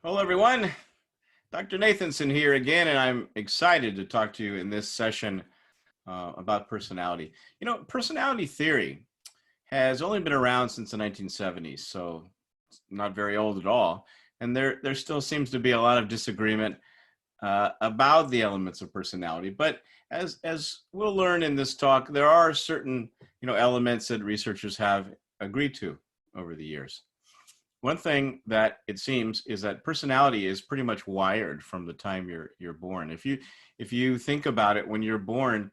Hello, everyone. Dr. Nathanson here again, and I'm excited to talk to you in this session about personality. Personality theory has only been around since the 1970s, so it's not very old at all. And there still seems to be a lot of disagreement about the elements of personality. But as we'll learn in this talk, there are certain elements that researchers have agreed to over the years. One thing that it seems is that personality is pretty much wired from the time you're born. If you think about it, when you're born,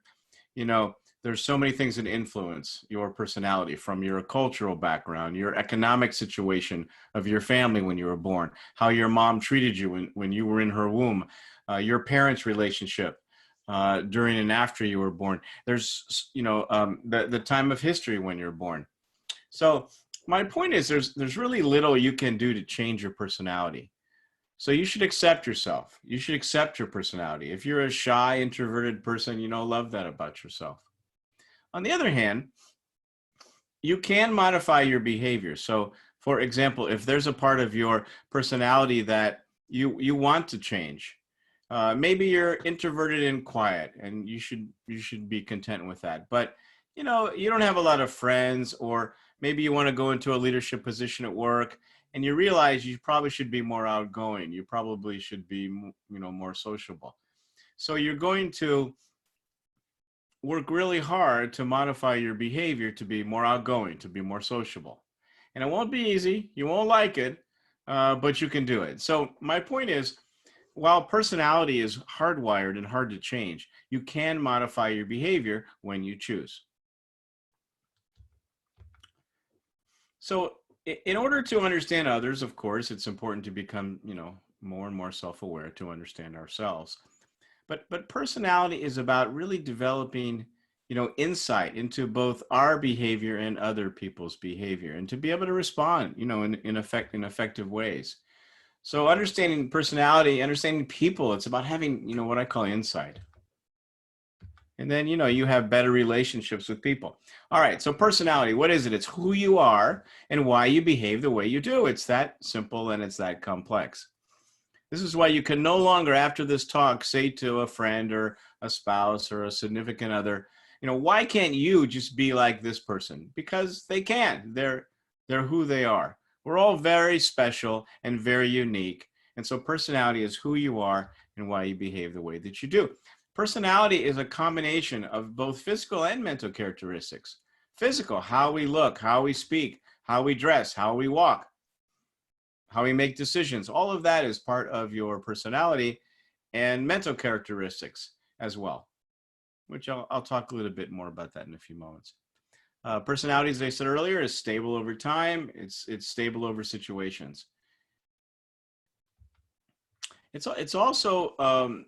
there's so many things that influence your personality, from your cultural background, your economic situation of your family when you were born, how your mom treated you when you were in her womb, your parents' relationship during and after you were born. There's the time of history when you're born. So my point is there's really little you can do to change your personality. So you should accept yourself. You should accept your personality. If you're a shy, introverted person, love that about yourself. On the other hand, you can modify your behavior. So, for example, if there's a part of your personality that you want to change, maybe you're introverted and quiet, and you should be content with that. But you don't have a lot of friends, or maybe you want to go into a leadership position at work, and you realize you probably should be more outgoing. You probably should be, more sociable. So you're going to work really hard to modify your behavior to be more outgoing, to be more sociable. And it won't be easy. You won't like it, but you can do it. So my point is, while personality is hardwired and hard to change, you can modify your behavior when you choose. So in order to understand others, of course, it's important to become, more and more self-aware to understand ourselves. But personality is about really developing, insight into both our behavior and other people's behavior, and to be able to respond, in effective ways. So understanding personality, understanding people, it's about having, what I call insight. And then, you have better relationships with people. All right, so personality, what is it? It's who you are and why you behave the way you do. It's that simple and it's that complex. This is why you can no longer, after this talk, say to a friend or a spouse or a significant other, why can't you just be like this person? Because they can't. They're who they are. We're all very special and very unique. And so personality is who you are and why you behave the way that you do. Personality is a combination of both physical and mental characteristics. Physical, how we look, how we speak, how we dress, how we walk, how we make decisions. All of that is part of your personality, and mental characteristics as well, which I'll talk a little bit more about that in a few moments. Personality, as I said earlier, is stable over time. It's stable over situations. It's also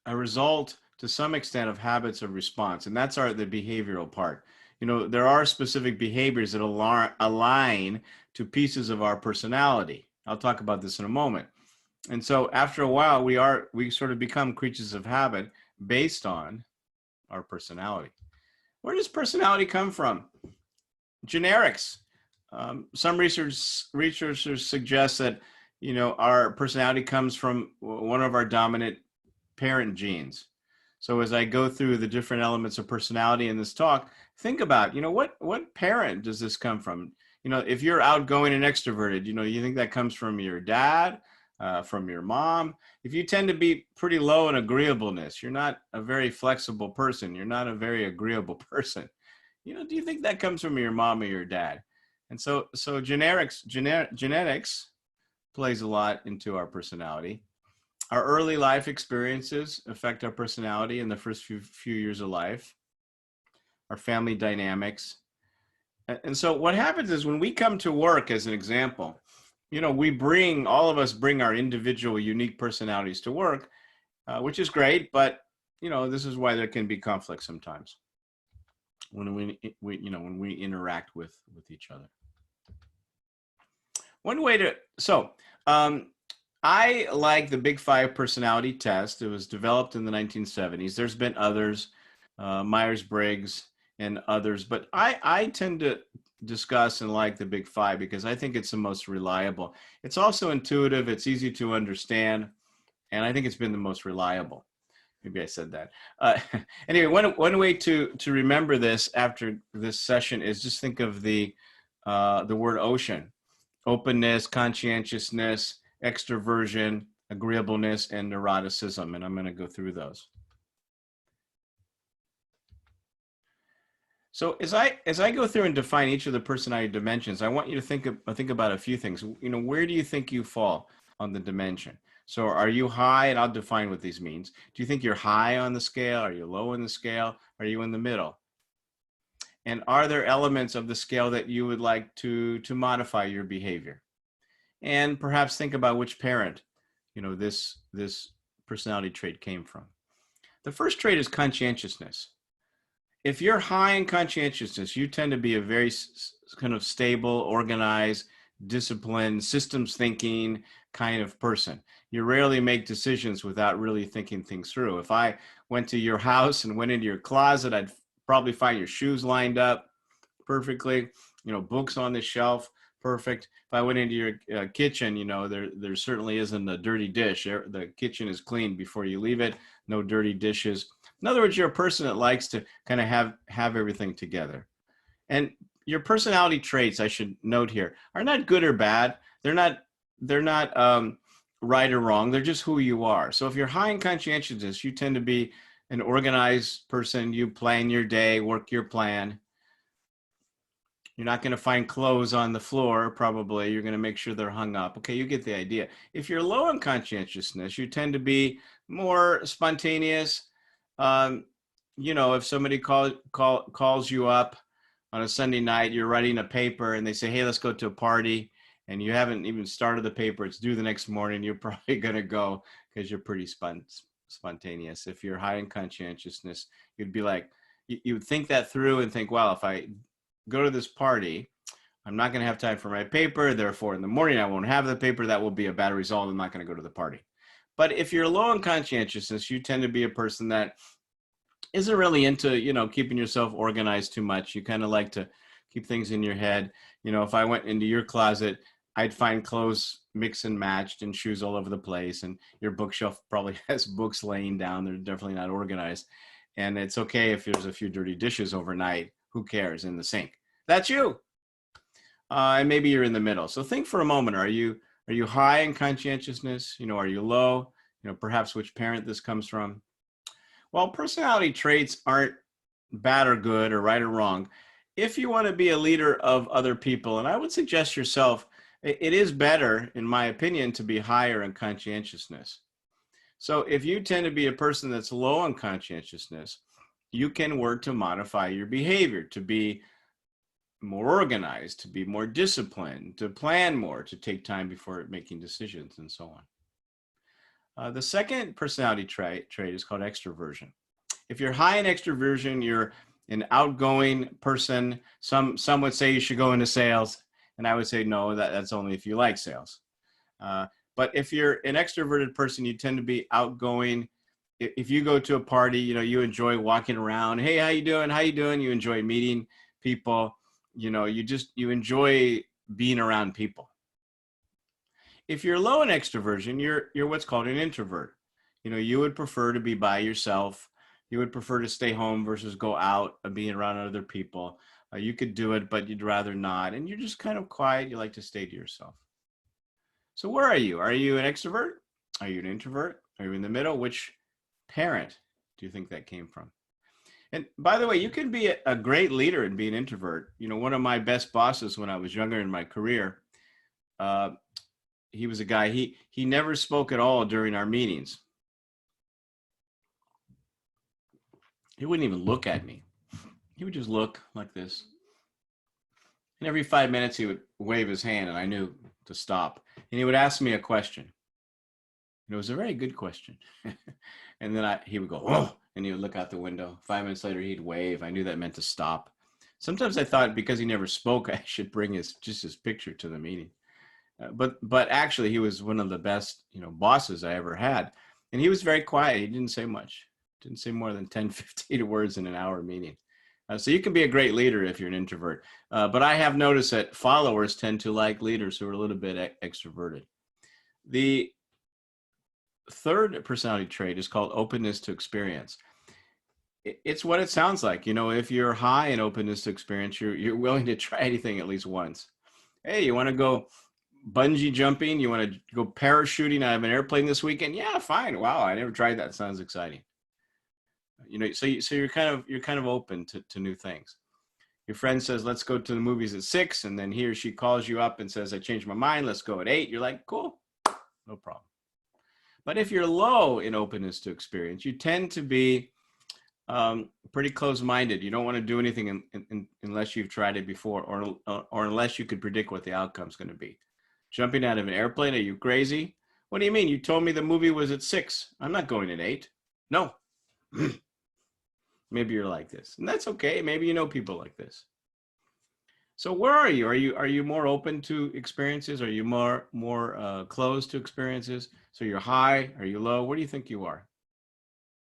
a result to some extent of habits of response, and that's the behavioral part. There are specific behaviors that align to pieces of our personality. I'll talk about this in a moment. And so after a while, we sort of become creatures of habit based on our personality. Where does personality come from? Generics. Some researchers suggest that, our personality comes from one of our dominant parent genes. So as I go through the different elements of personality in this talk, think about, what parent does this come from? If you're outgoing and extroverted, you think that comes from your dad, from your mom. If you tend to be pretty low in agreeableness, you're not a very flexible person. You're not a very agreeable person. Do you think that comes from your mom or your dad? And so genetics plays a lot into our personality. Our early life experiences affect our personality in the first few years of life, our family dynamics. And so what happens is when we come to work, as an example, all of us bring our individual unique personalities to work, which is great, but, this is why there can be conflict sometimes when we interact with each other. I like the Big Five personality test. It was developed in the 1970s. There's been others, Myers-Briggs and others, but I tend to discuss and like the Big Five because I think it's the most reliable. It's also intuitive. It's easy to understand. And I think it's been the most reliable. Maybe I said that. Anyway, one way to remember this after this session is just think of the word ocean: openness, conscientiousness, extraversion, agreeableness, and neuroticism. And I'm going to go through those. So as I go through and define each of the personality dimensions, I want you to think about a few things. Where do you think you fall on the dimension? So are you high? And I'll define what these means. Do you think you're high on the scale? Are you low on the scale? Are you in the middle? And are there elements of the scale that you would like to modify your behavior? And perhaps think about which parent, this personality trait came from. The first trait is conscientiousness. If you're high in conscientiousness, you tend to be a very kind of stable, organized, disciplined, systems thinking kind of person. You rarely make decisions without really thinking things through. If I went to your house and went into your closet, I'd probably find your shoes lined up perfectly, books on the shelf, perfect. If I went into your kitchen, there certainly isn't a dirty dish. The kitchen is clean before you leave it, no dirty dishes. In other words, you're a person that likes to kind of have everything together. And your personality traits, I should note here, are not good or bad. They're not right or wrong. They're just who you are. So if you're high in conscientiousness, you tend to be an organized person. You plan your day, work your plan. You're not going to find clothes on the floor, probably. You're going to make sure they're hung up. Okay, you get the idea. If you're low in conscientiousness, you tend to be more spontaneous. If somebody calls you up on a Sunday night, you're writing a paper and they say, hey, let's go to a party, and you haven't even started the paper, it's due the next morning, you're probably going to go because you're pretty spontaneous. If you're high in conscientiousness, you'd be like, you would think that through and think, well, if I go to this party, I'm not going to have time for my paper, therefore in the morning I won't have the paper. That will be a bad result. I'm not going to go to the party. But if you're low in conscientiousness, you tend to be a person that isn't really into, keeping yourself organized too much. You kind of like to keep things in your head. If I went into your closet, I'd find clothes mixed and matched and shoes all over the place. And your bookshelf probably has books laying down. They're definitely not organized. And it's okay if there's a few dirty dishes overnight. Who cares? In the sink. That's you. And maybe you're in the middle. So think for a moment. Are you high in conscientiousness? Are you low? Perhaps which parent this comes from. Well, personality traits aren't bad or good or right or wrong. If you want to be a leader of other people, and I would suggest yourself, it is better, in my opinion, to be higher in conscientiousness. So if you tend to be a person that's low in conscientiousness, you can work to modify your behavior, to be more organized, to be more disciplined, to plan more, to take time before making decisions, and so on. The second personality trait is called extraversion. If you're high in extraversion, you're an outgoing person. Some would say you should go into sales, and I would say no, that's only if you like sales. But if you're an extroverted person, you tend to be outgoing. If you go to a party, you enjoy walking around. Hey, how you doing? How you doing? You enjoy meeting people. You enjoy being around people. If you're low in extroversion, you're what's called an introvert. You would prefer to be by yourself. You would prefer to stay home versus go out and being around other people. You could do it, but you'd rather not. And you're just kind of quiet. You like to stay to yourself. So where are you? Are you an extrovert? Are you an introvert? Are you in the middle? Which parent do you think that came from? And by the way, you can be a great leader and be an introvert. One of my best bosses when I was younger in my career, he was a guy, he never spoke at all during our meetings. He wouldn't even look at me. He would just look like this. And every 5 minutes he would wave his hand and I knew to stop. And he would ask me a question. And it was a very good question. And then he would go, oh, and he would look out the window. 5 minutes later, he'd wave. I knew that meant to stop. Sometimes I thought because he never spoke, I should bring his picture to the meeting. But actually, he was one of the best, bosses I ever had. And he was very quiet. He didn't say much. Didn't say more than 10, 15 words in an hour meeting. So you can be a great leader if you're an introvert. But I have noticed that followers tend to like leaders who are a little bit extroverted. The third personality trait is called openness to experience. It's what it sounds like. You know, if you're high in openness to experience, you're willing to try anything at least once. Hey, you want to go bungee jumping? You want to go parachuting out of an airplane this weekend? Yeah, fine. Wow, I never tried that. Sounds exciting. You know, so you're kind of open to new things. Your friend says, let's go to the movies at 6, and then he or she calls you up and says, I changed my mind, let's go at 8. You're like, cool, no problem. But if you're low in openness to experience, you tend to be pretty close-minded. You don't want to do anything unless you've tried it before, or unless you could predict what the outcome's going to be. Jumping out of an airplane, are you crazy? What do you mean? You told me the movie was at 6. I'm not going at 8. No. Maybe you're like this, and that's okay. Maybe you know people like this. So where are you? Are you more open to experiences? Are you more closed to experiences? So you're high? Are you low? Where do you think you are?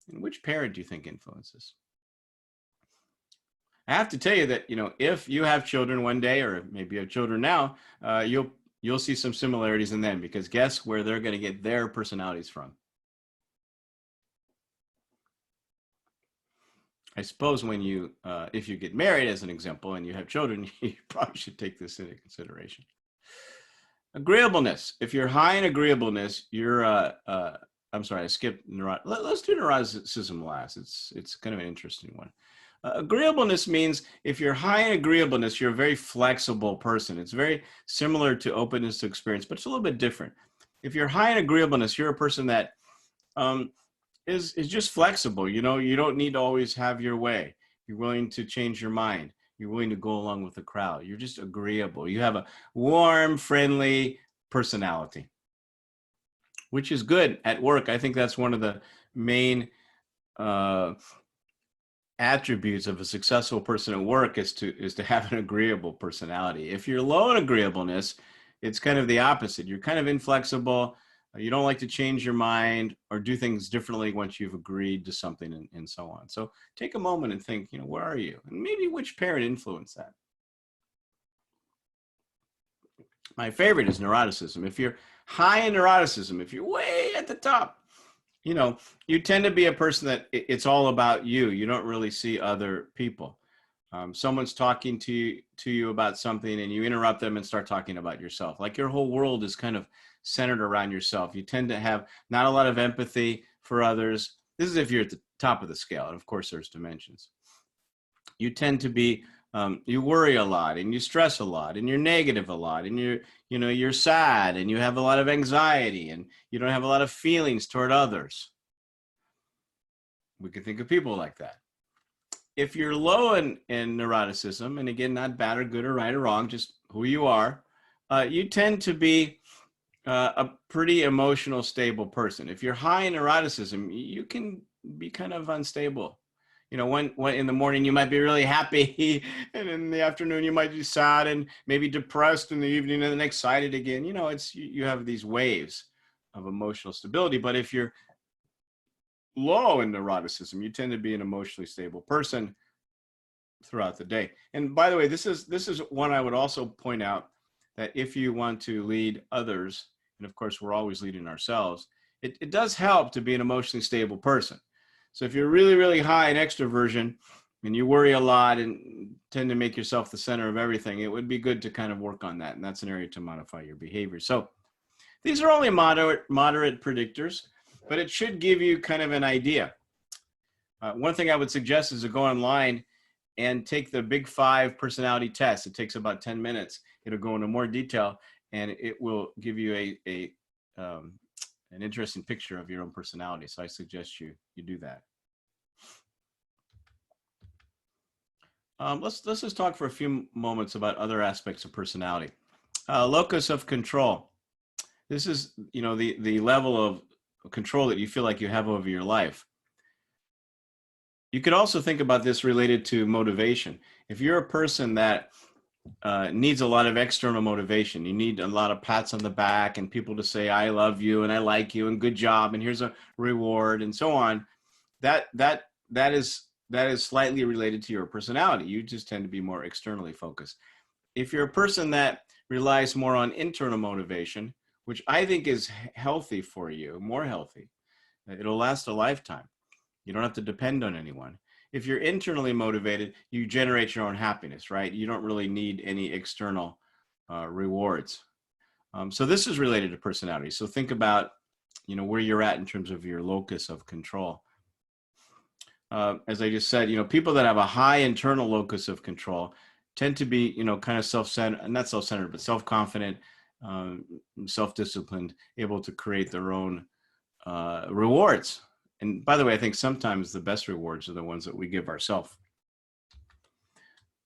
And which parent do you think influences? I have to tell you that, you know, if you have children one day, or maybe you have children now, you'll see some similarities in them, because guess where they're going to get their personalities from? I suppose when you, if you get married, as an example, and you have children, you probably should take this into consideration. Agreeableness. If you're high in agreeableness, you're, I'm sorry, I skipped let's do neuroticism last. It's kind of an interesting one. Agreeableness means if you're high in agreeableness, you're a very flexible person. It's very similar to openness to experience, but it's a little bit different. If you're high in agreeableness, you're a person that is just flexible. You know, you don't need to always have your way. You're willing to change your mind. You're willing to go along with the crowd. You're just agreeable. You have a warm, friendly personality, which is good at work. I think that's one of the main attributes of a successful person at work is to have an agreeable personality. If you're low in agreeableness, it's kind of the opposite. You're kind of inflexible. You don't like to change your mind or do things differently once you've agreed to something, and so on. So take a moment and think, you know, where are you? And maybe which parent influenced that? My favorite is neuroticism. If you're high in neuroticism, if you're way at the top, you know, you tend to be a person that it's all about you. You don't really see other people. Someone's talking to you about something, and you interrupt them and start talking about yourself. Like your whole world is kind of centered around yourself. You tend to have not a lot of empathy for others. This is if you're at the top of the scale. And of course, there's dimensions. You tend to be, you worry a lot, and you stress a lot, and you're negative a lot, and you're sad, and you have a lot of anxiety, and you don't have a lot of feelings toward others. We could think of people like that. If you're low in neuroticism, and again, not bad or good or right or wrong, just who you are, you tend to be a pretty emotional, stable person. If you're high in neuroticism, you can be kind of unstable. You know, when in the morning you might be really happy, and in the afternoon you might be sad, and maybe depressed in the evening, and then excited again. You know, you have these waves of emotional stability. But if you're low in neuroticism, you tend to be an emotionally stable person throughout the day. And by the way, this is one I would also point out, that if you want to lead others, and of course we're always leading ourselves, it does help to be an emotionally stable person. So if you're really, really high in extraversion and you worry a lot and tend to make yourself the center of everything, it would be good to kind of work on that. And that's an area to modify your behavior. So these are only moderate predictors, but it should give you kind of an idea. One thing I would suggest is to go online and take the Big 5 personality test. It takes about 10 minutes. It'll go into more detail, and it will give you an interesting picture of your own personality. So I suggest you do that. Let's just talk for a few moments about other aspects of personality. Locus of control. This is, you know, the level of control that you feel like you have over your life. You could also think about this related to motivation. If you're a person that needs a lot of external motivation, you need a lot of pats on the back and people to say, I love you and I like you and good job and here's a reward and so on. That is that is slightly related to your personality. You just tend to be more externally focused. If you're a person that relies more on internal motivation, which I think is healthy for you, more healthy, it'll last a lifetime. You don't have to depend on anyone. If you're internally motivated, you generate your own happiness, right? You don't really need any external rewards. So this is related to personality. So think about, where you're at in terms of your locus of control. As I just said, people that have a high internal locus of control tend to be, kind of self-centered, not self-centered, but self-confident, self-disciplined, able to create their own rewards. And by the way, I think sometimes the best rewards are the ones that we give ourselves.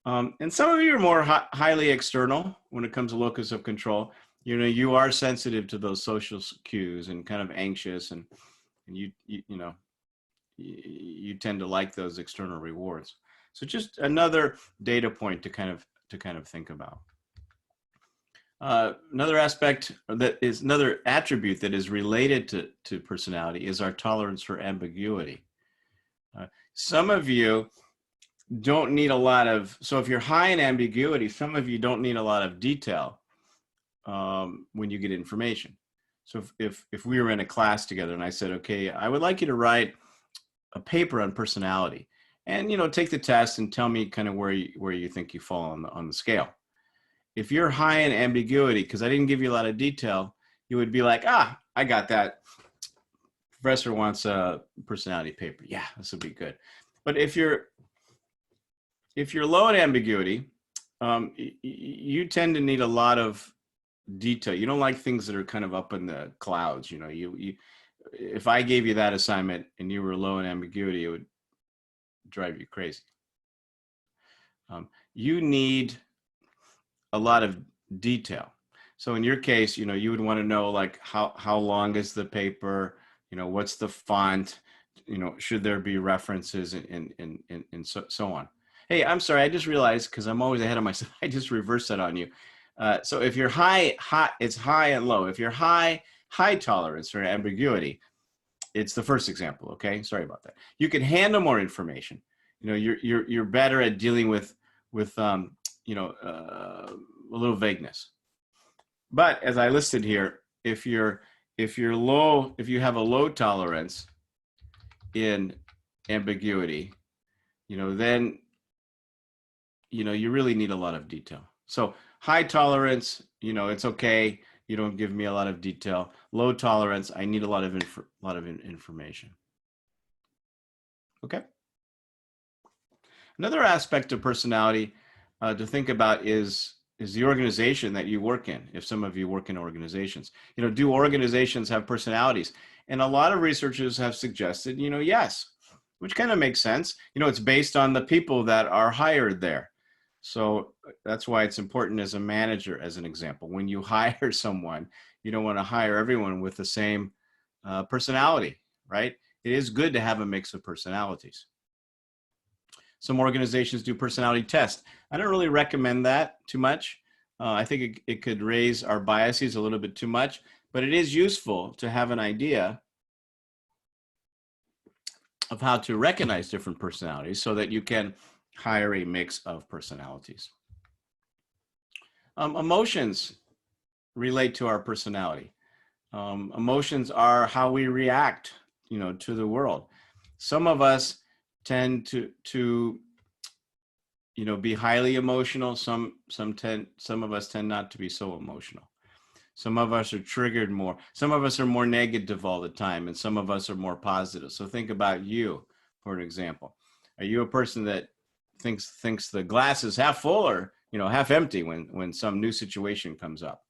And some of you are more highly external when it comes to locus of control. You are sensitive to those social cues and kind of anxious, and you tend to like those external rewards. So just another data point to kind of think about. Another attribute that is related to personality is our tolerance for ambiguity. Some of you don't need a lot of, so if you're high in ambiguity, some of you don't need a lot of detail when you get information. So if we were in a class together and I said, okay, I would like you to write a paper on personality, and take the test and tell me kind of where you think you fall on the scale. If you're high in ambiguity, because I didn't give you a lot of detail, you would be like, I got that. Professor wants a personality paper. Yeah, this would be good. But if you're low in ambiguity, you tend to need a lot of detail. You don't like things that are kind of up in the clouds. If I gave you that assignment and you were low in ambiguity, it would drive you crazy. You need a lot of detail. So in your case, you would want to know, like, how long is the paper? What's the font? Should there be references and so on. Hey, I'm sorry, I just realized, because I'm always ahead of myself, I just reversed that on you. So if you're high, it's high and low. If you're high tolerance for ambiguity, it's the first example. Okay, sorry about that. You can handle more information. You're better at dealing with a little vagueness. But as I listed here, if you have a low tolerance in ambiguity, then you really need a lot of detail. So high tolerance, it's okay. You don't give me a lot of detail. Low tolerance, I need a lot of information. Okay. Another aspect of personality to think about is the organization that you work in. If some of you work in organizations, do organizations have personalities? And a lot of researchers have suggested, yes, which kind of makes sense. It's based on the people that are hired there. So that's why it's important as a manager, as an example. When you hire someone, you don't want to hire everyone with the same personality, right? It is good to have a mix of personalities. Some organizations do personality tests. I don't really recommend that too much. I think it could raise our biases a little bit too much, but it is useful to have an idea of how to recognize different personalities so that you can hire a mix of personalities. Emotions relate to our personality. Emotions are how we react, to the world. Some of us tend to be highly emotional. Some of us tend not to be so emotional. Some of us are triggered more. Some of us are more negative all the time, and some of us are more positive. So think about you, for an example. Are you a person that thinks the glass is half full or half empty when some new situation comes up?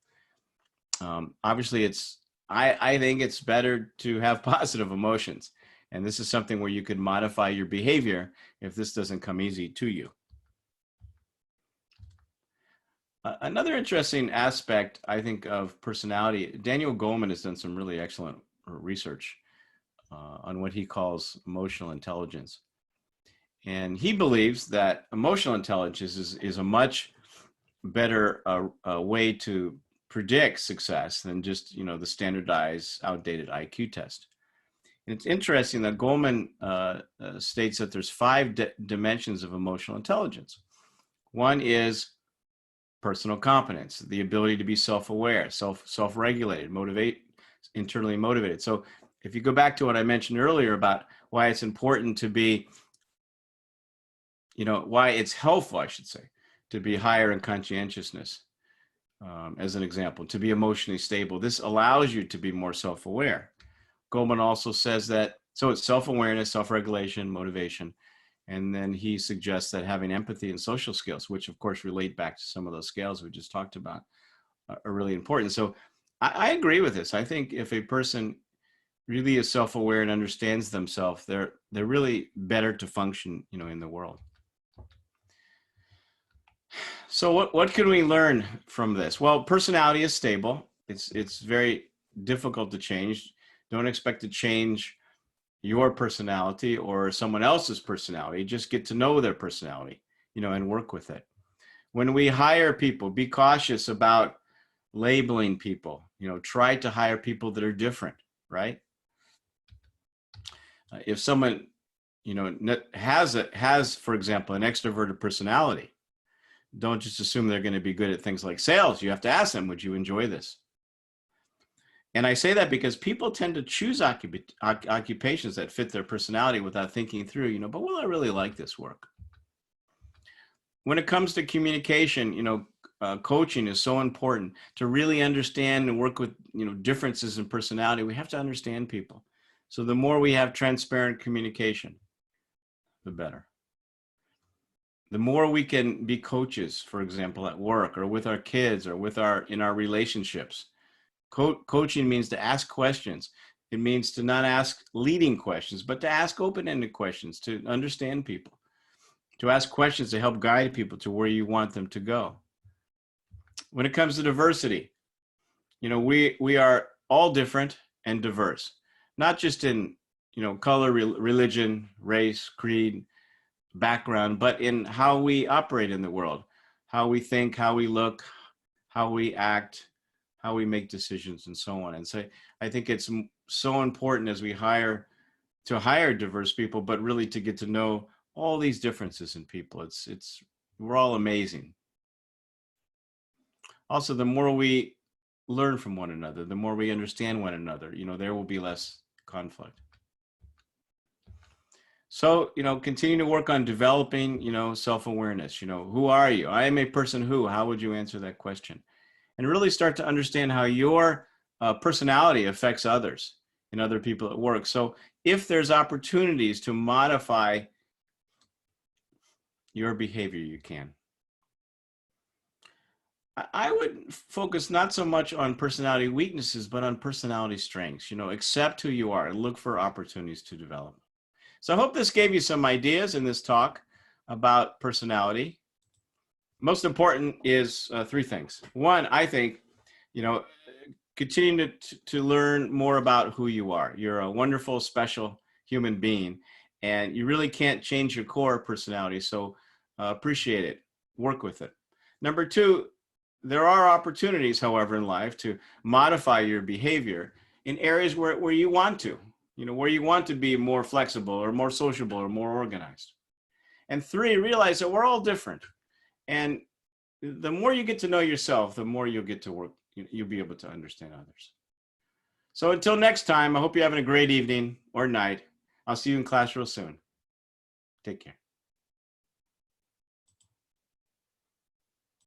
Obviously, I think it's better to have positive emotions, and this is something where you could modify your behavior if this doesn't come easy to you. Another interesting aspect, I think, of personality, Daniel Goleman has done some really excellent research on what he calls emotional intelligence. And he believes that emotional intelligence is a much better way to predict success than just, the standardized, outdated IQ test. And it's interesting that Goleman states that there's 5 dimensions of emotional intelligence. One is personal competence, the ability to be self-aware, self-regulated, internally motivated. So if you go back to what I mentioned earlier about why it's important to be, why it's helpful, I should say, to be higher in conscientiousness, as an example, to be emotionally stable. This allows you to be more self-aware. Goleman also says that, so it's self-awareness, self-regulation, motivation. And then he suggests that having empathy and social skills, which of course relate back to some of those scales we just talked about, are really important. So I agree with this. I think if a person really is self-aware and understands themselves, they're really better to function, in the world. So what can we learn from this? Well, personality is stable. It's very difficult to change. Don't expect to change your personality or someone else's personality. Just get to know their personality, and work with it. When we hire people, be cautious about labeling people. Try to hire people that are different, right? If someone, has, for example, an extroverted personality, don't just assume they're going to be good at things like sales. You have to ask them, would you enjoy this? And I say that because people tend to choose occupations that fit their personality without thinking through, but will I really like this work? When it comes to communication, coaching is so important to really understand and work with, differences in personality. We have to understand people. So the more we have transparent communication, the better. The more we can be coaches, for example, at work or with our kids or in our relationships. Coaching means to ask questions. It means to not ask leading questions, but to ask open-ended questions, to understand people, to ask questions to help guide people to where you want them to go. When it comes to diversity, we are all different and diverse, not just in, color, religion, race, creed, background, but in how we operate in the world, how we think, how we look, how we act, how we make decisions, and so on. And so I think it's so important as we hire diverse people, but really to get to know all these differences in people. We're all amazing. Also, the more we learn from one another, the more we understand one another, there will be less conflict. So, continue to work on developing, self-awareness. Who are you? I am a person who. How would you answer that question? And really start to understand how your personality affects others and other people at work. So if there's opportunities to modify your behavior, you can. I would focus not so much on personality weaknesses, but on personality strengths. Accept who you are and look for opportunities to develop. So I hope this gave you some ideas in this talk about personality. Most important is 3 things. One, I think, continue to learn more about who you are. You're a wonderful, special human being, and you really can't change your core personality. So appreciate it, work with it. Number 2, there are opportunities, however, in life to modify your behavior in areas where you want to, where you want to be more flexible or more sociable or more organized. And 3, realize that we're all different. And the more you get to know yourself, the more you'll get to work, you'll be able to understand others. So until next time, I hope you're having a great evening or night. I'll see you in class real soon. Take care.